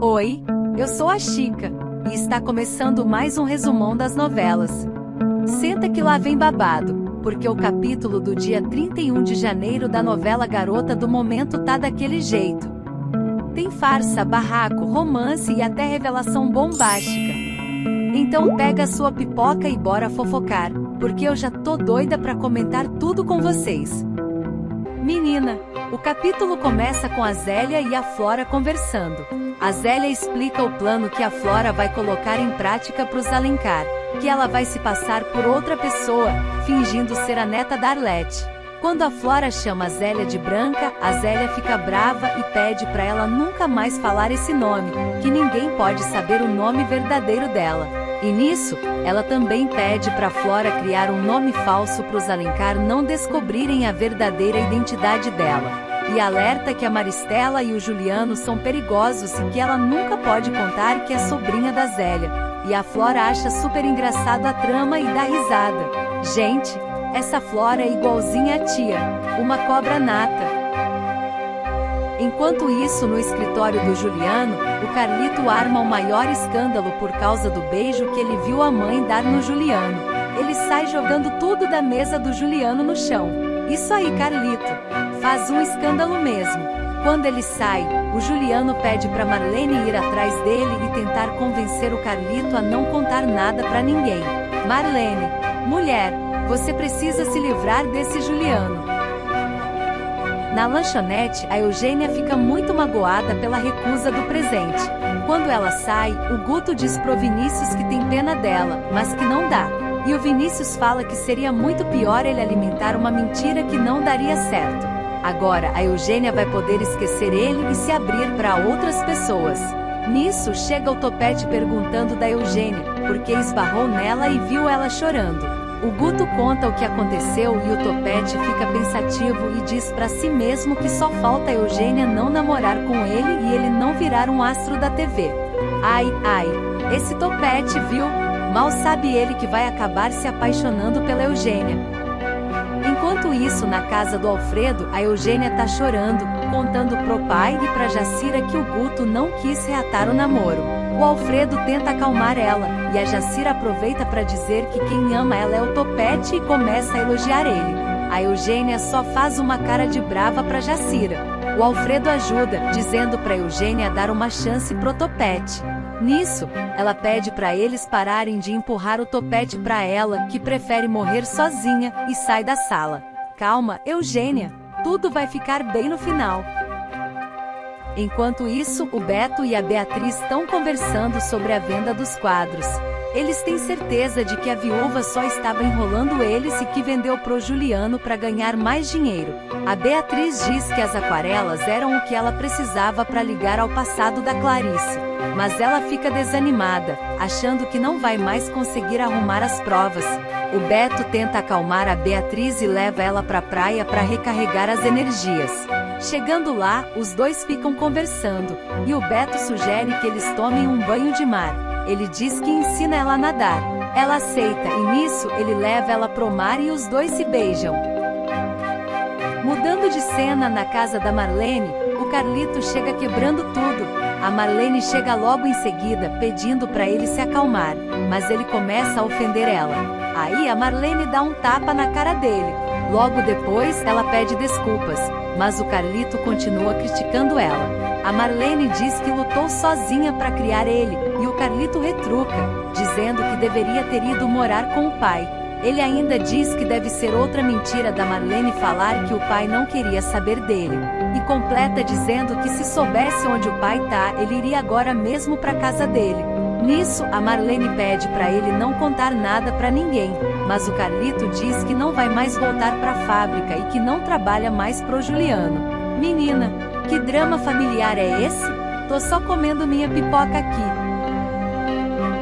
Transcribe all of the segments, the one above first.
Oi, eu sou a Chica, e está começando mais um resumão das novelas. Senta que lá vem babado, porque o capítulo do dia 31 de janeiro da novela Garota do Momento tá daquele jeito. Tem farsa, barraco, romance e até revelação bombástica. Então pega a sua pipoca e bora fofocar, porque eu já tô doida pra comentar tudo com vocês. Menina, o capítulo começa com a Zélia e a Flora conversando. A Zélia explica o plano que a Flora vai colocar em prática pros Alencar, que ela vai se passar por outra pessoa, fingindo ser a neta da Arlete. Quando a Flora chama a Zélia de Branca, a Zélia fica brava e pede pra ela nunca mais falar esse nome, que ninguém pode saber o nome verdadeiro dela. E nisso, ela também pede pra Flora criar um nome falso pros Alencar não descobrirem a verdadeira identidade dela. E alerta que a Maristela e o Juliano são perigosos e que ela nunca pode contar que é sobrinha da Zélia. E a Flora acha super engraçado a trama e dá risada. Gente, essa Flora é igualzinha à tia, uma cobra nata. Enquanto isso, no escritório do Juliano, o Carlito arma o maior escândalo por causa do beijo que ele viu a mãe dar no Juliano. Ele sai jogando tudo da mesa do Juliano no chão. Isso aí, Carlito. Faz um escândalo mesmo. Quando ele sai, o Juliano pede pra Marlene ir atrás dele e tentar convencer o Carlito a não contar nada pra ninguém. Marlene, mulher, você precisa se livrar desse Juliano. Na lanchonete, a Eugênia fica muito magoada pela recusa do presente. Quando ela sai, o Guto diz pro Vinícius que tem pena dela, mas que não dá. E o Vinícius fala que seria muito pior ele alimentar uma mentira que não daria certo. Agora, a Eugênia vai poder esquecer ele e se abrir para outras pessoas. Nisso, chega o Topete perguntando da Eugênia, porque esbarrou nela e viu ela chorando. O Guto conta o que aconteceu e o Topete fica pensativo e diz pra si mesmo que só falta a Eugênia não namorar com ele e ele não virar um astro da TV. Ai, esse Topete, viu? Mal sabe ele que vai acabar se apaixonando pela Eugênia. Enquanto isso, na casa do Alfredo, a Eugênia tá chorando, contando pro pai e pra Jacira que o Guto não quis reatar o namoro. O Alfredo tenta acalmar ela, e a Jacira aproveita pra dizer que quem ama ela é o Topete e começa a elogiar ele. A Eugênia só faz uma cara de brava pra Jacira. O Alfredo ajuda, dizendo pra Eugênia dar uma chance pro Topete. Nisso, ela pede pra eles pararem de empurrar o Topete pra ela, que prefere morrer sozinha, e sai da sala. Calma, Eugênia, tudo vai ficar bem no final. Enquanto isso, o Beto e a Beatriz estão conversando sobre a venda dos quadros. Eles têm certeza de que a viúva só estava enrolando eles e que vendeu pro Juliano para ganhar mais dinheiro. A Beatriz diz que as aquarelas eram o que ela precisava para ligar ao passado da Clarice. Mas ela fica desanimada, achando que não vai mais conseguir arrumar as provas. O Beto tenta acalmar a Beatriz e leva ela para a praia para recarregar as energias. Chegando lá, os dois ficam conversando, e o Beto sugere que eles tomem um banho de mar. Ele diz que ensina ela a nadar. Ela aceita e nisso ele leva ela pro mar e os dois se beijam. Mudando de cena na casa da Marlene, o Carlito chega quebrando tudo. A Marlene chega logo em seguida pedindo para ele se acalmar, mas ele começa a ofender ela. Aí a Marlene dá um tapa na cara dele. Logo depois ela pede desculpas, mas o Carlito continua criticando ela. A Marlene diz que lutou sozinha para criar ele, e o Carlito retruca, dizendo que deveria ter ido morar com o pai. Ele ainda diz que deve ser outra mentira da Marlene falar que o pai não queria saber dele. E completa dizendo que se soubesse onde o pai tá, ele iria agora mesmo para casa dele. Nisso, a Marlene pede para ele não contar nada para ninguém, mas o Carlito diz que não vai mais voltar para a fábrica e que não trabalha mais pro Juliano. Menina, que drama familiar é esse? Tô só comendo minha pipoca aqui.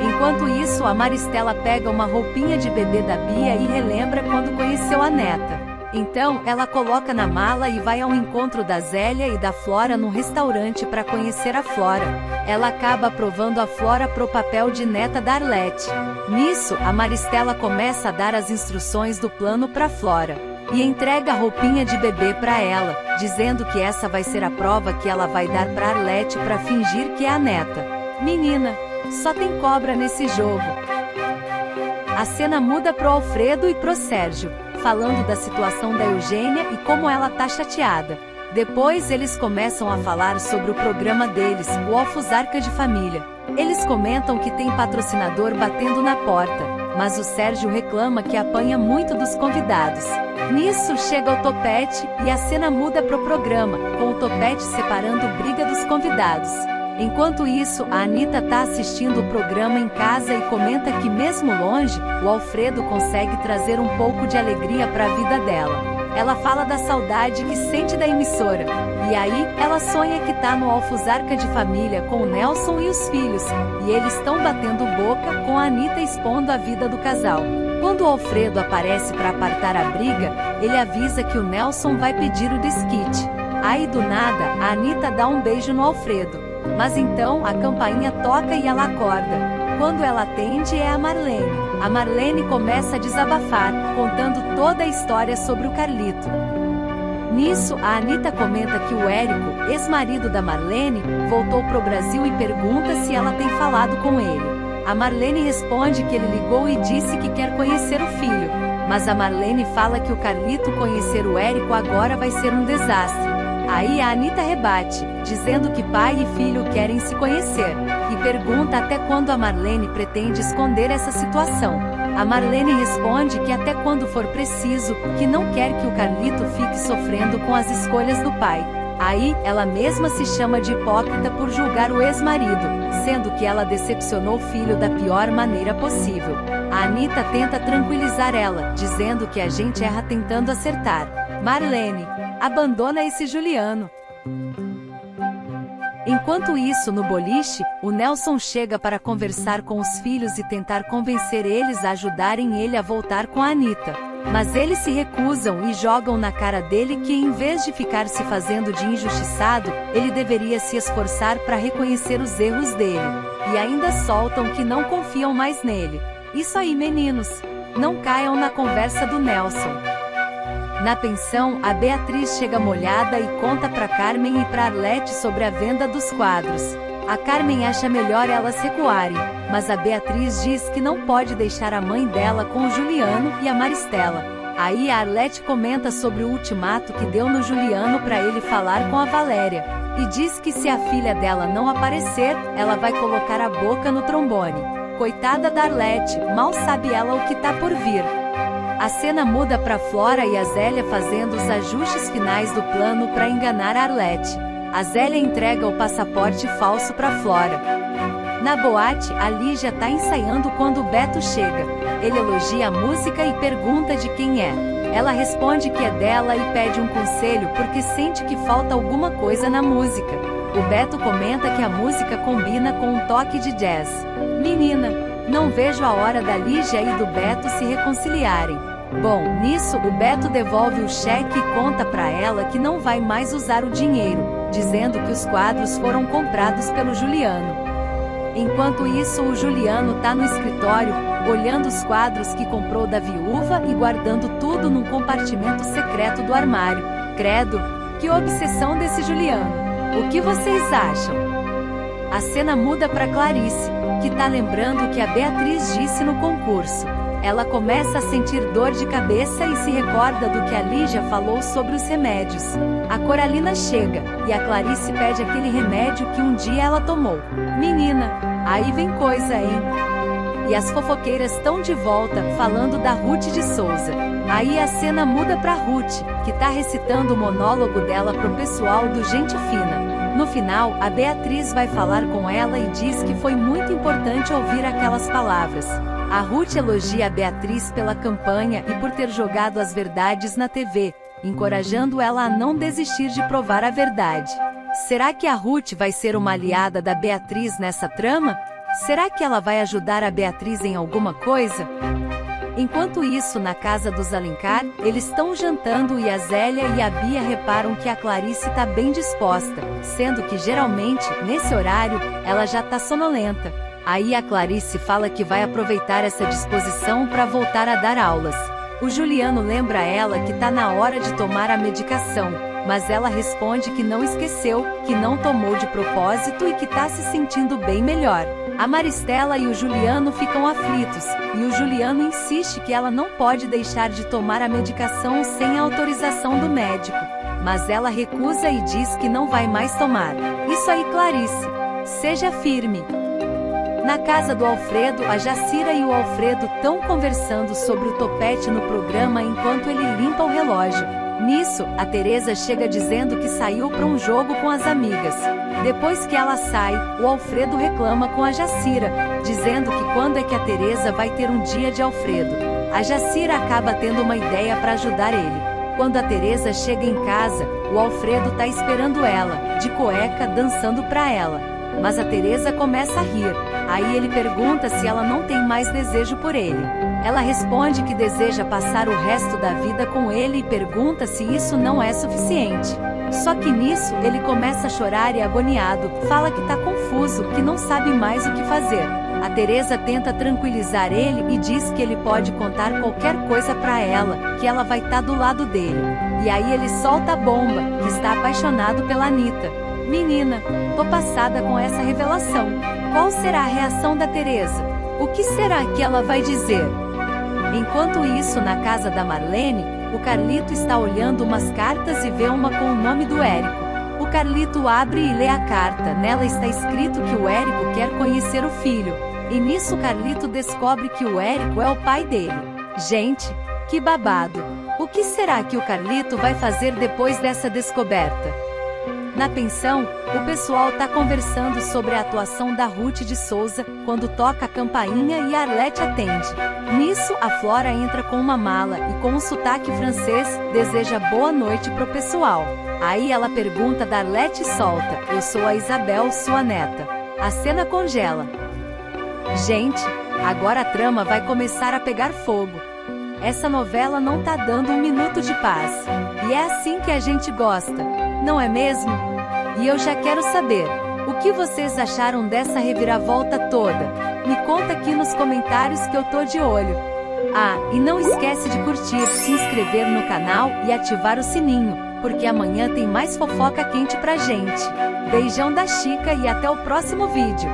Enquanto isso, a Maristela pega uma roupinha de bebê da Bia e relembra quando conheceu a neta. Então, ela coloca na mala e vai ao encontro da Zélia e da Flora no restaurante para conhecer a Flora. Ela acaba aprovando a Flora pro papel de neta da Arlete. Nisso, a Maristela começa a dar as instruções do plano para Flora. e entrega a roupinha de bebê para ela, dizendo que essa vai ser a prova que ela vai dar para Arlete para fingir que é a neta. Menina, só tem cobra nesse jogo. A cena muda pro Alfredo e pro Sérgio, falando da situação da Eugênia e como ela tá chateada. Depois eles começam a falar sobre o programa deles, o Alfusarca de Família. Eles comentam que tem patrocinador batendo na porta, mas o Sérgio reclama que apanha muito dos convidados. Nisso chega o Topete e a cena muda pro programa, com o Topete separando briga dos convidados. Enquanto isso, a Anitta tá assistindo o programa em casa e comenta que mesmo longe, o Alfredo consegue trazer um pouco de alegria para a vida dela. Ela fala da saudade que sente da emissora. E aí, ela sonha que tá no Alfusarca de Família com o Nelson e os filhos, e eles estão batendo boca, com a Anitta expondo a vida do casal. Quando o Alfredo aparece para apartar a briga, ele avisa que o Nelson vai pedir o desquite. Aí do nada, a Anitta dá um beijo no Alfredo. Mas então, a campainha toca e ela acorda. Quando ela atende é a Marlene. A Marlene começa a desabafar, contando toda a história sobre o Carlito. Nisso, a Anitta comenta que o Érico, ex-marido da Marlene, voltou pro Brasil e pergunta se ela tem falado com ele. A Marlene responde que ele ligou e disse que quer conhecer o filho. Mas a Marlene fala que o Carlito conhecer o Érico agora vai ser um desastre. Aí a Anitta rebate, dizendo que pai e filho querem se conhecer, e pergunta até quando a Marlene pretende esconder essa situação. A Marlene responde que até quando for preciso, que não quer que o Carlito fique sofrendo com as escolhas do pai. Aí, ela mesma se chama de hipócrita por julgar o ex-marido, sendo que ela decepcionou o filho da pior maneira possível. A Anitta tenta tranquilizar ela, dizendo que a gente erra tentando acertar. Marlene, abandona esse Juliano. Enquanto isso, no boliche, o Nelson chega para conversar com os filhos e tentar convencer eles a ajudarem ele a voltar com a Anitta. Mas eles se recusam e jogam na cara dele que, em vez de ficar se fazendo de injustiçado, ele deveria se esforçar para reconhecer os erros dele. E ainda soltam que não confiam mais nele. Isso aí, meninos! Não caiam na conversa do Nelson. Na pensão, a Beatriz chega molhada e conta para Carmen e para Arlete sobre a venda dos quadros. A Carmen acha melhor elas recuarem, mas a Beatriz diz que não pode deixar a mãe dela com o Juliano e a Maristela. Aí a Arlete comenta sobre o ultimato que deu no Juliano para ele falar com a Valéria, e diz que se a filha dela não aparecer, ela vai colocar a boca no trombone. Coitada da Arlete, mal sabe ela o que tá por vir. A cena muda para Flora e a Zélia fazendo os ajustes finais do plano para enganar a Arlete. A Zélia entrega o passaporte falso para Flora. Na boate, a Lígia tá ensaiando quando o Beto chega. Ele elogia a música e pergunta de quem é. Ela responde que é dela e pede um conselho porque sente que falta alguma coisa na música. O Beto comenta que a música combina com um toque de jazz. Menina, não vejo a hora da Lígia e do Beto se reconciliarem. Bom, nisso, o Beto devolve o cheque e conta pra ela que não vai mais usar o dinheiro, dizendo que os quadros foram comprados pelo Juliano. Enquanto isso, o Juliano tá no escritório, olhando os quadros que comprou da viúva e guardando tudo num compartimento secreto do armário. Credo, que obsessão desse Juliano! O que vocês acham? A cena muda pra Clarice, que tá lembrando o que a Beatriz disse no concurso. Ela começa a sentir dor de cabeça e se recorda do que a Lígia falou sobre os remédios. A Coralina chega, e a Clarice pede aquele remédio que um dia ela tomou. Menina, aí vem coisa, hein? E as fofoqueiras estão de volta, falando da Ruth de Souza. Aí a cena muda pra Ruth, que tá recitando o monólogo dela pro pessoal do Gente Fina. No final, a Beatriz vai falar com ela e diz que foi muito importante ouvir aquelas palavras. A Ruth elogia a Beatriz pela campanha e por ter jogado as verdades na TV, encorajando ela a não desistir de provar a verdade. Será que a Ruth vai ser uma aliada da Beatriz nessa trama? Será que ela vai ajudar a Beatriz em alguma coisa? Enquanto isso, na casa dos Alencar, eles estão jantando e a Zélia e a Bia reparam que a Clarice tá bem disposta, sendo que geralmente, nesse horário, ela já tá sonolenta. Aí a Clarice fala que vai aproveitar essa disposição para voltar a dar aulas. O Juliano lembra ela que tá na hora de tomar a medicação, mas ela responde que não esqueceu, que não tomou de propósito e que tá se sentindo bem melhor. A Maristela e o Juliano ficam aflitos, e o Juliano insiste que ela não pode deixar de tomar a medicação sem a autorização do médico. Mas ela recusa e diz que não vai mais tomar. Isso aí, Clarice. Seja firme. Na casa do Alfredo, a Jacira e o Alfredo estão conversando sobre o topete no programa enquanto ele limpa o relógio. Nisso, a Teresa chega dizendo que saiu para um jogo com as amigas. Depois que ela sai, o Alfredo reclama com a Jacira, dizendo que quando é que a Teresa vai ter um dia de Alfredo. A Jacira acaba tendo uma ideia para ajudar ele. Quando a Teresa chega em casa, o Alfredo tá esperando ela, de cueca, dançando pra ela. Mas a Teresa começa a rir. Aí ele pergunta se ela não tem mais desejo por ele. Ela responde que deseja passar o resto da vida com ele e pergunta se isso não é suficiente. Só que nisso, ele começa a chorar e agoniado, fala que tá confuso, que não sabe mais o que fazer. A Teresa tenta tranquilizar ele e diz que ele pode contar qualquer coisa pra ela, que ela vai estar do lado dele. E aí ele solta a bomba, que está apaixonado pela Anitta. Menina, tô passada com essa revelação. Qual será a reação da Teresa? O que será que ela vai dizer? Enquanto isso, na casa da Marlene, o Carlito está olhando umas cartas e vê uma com o nome do Érico. O Carlito abre e lê a carta. Nela está escrito que o Érico quer conhecer o filho. E nisso Carlito descobre que o Érico é o pai dele. Gente, que babado! O que será que o Carlito vai fazer depois dessa descoberta? Na pensão, o pessoal tá conversando sobre a atuação da Ruth de Souza, quando toca a campainha e a Arlete atende. Nisso, a Flora entra com uma mala e com um sotaque francês, deseja boa noite pro pessoal. Aí ela pergunta da Arlete e solta: "Eu sou a Isabel, sua neta." A cena congela. Gente, agora a trama vai começar a pegar fogo. Essa novela não tá dando um minuto de paz. E é assim que a gente gosta, não é mesmo? E eu já quero saber, o que vocês acharam dessa reviravolta toda? Me conta aqui nos comentários que eu tô de olho. Ah, e não esquece de curtir, se inscrever no canal e ativar o sininho, porque amanhã tem mais fofoca quente pra gente. Beijão da Chica e até o próximo vídeo.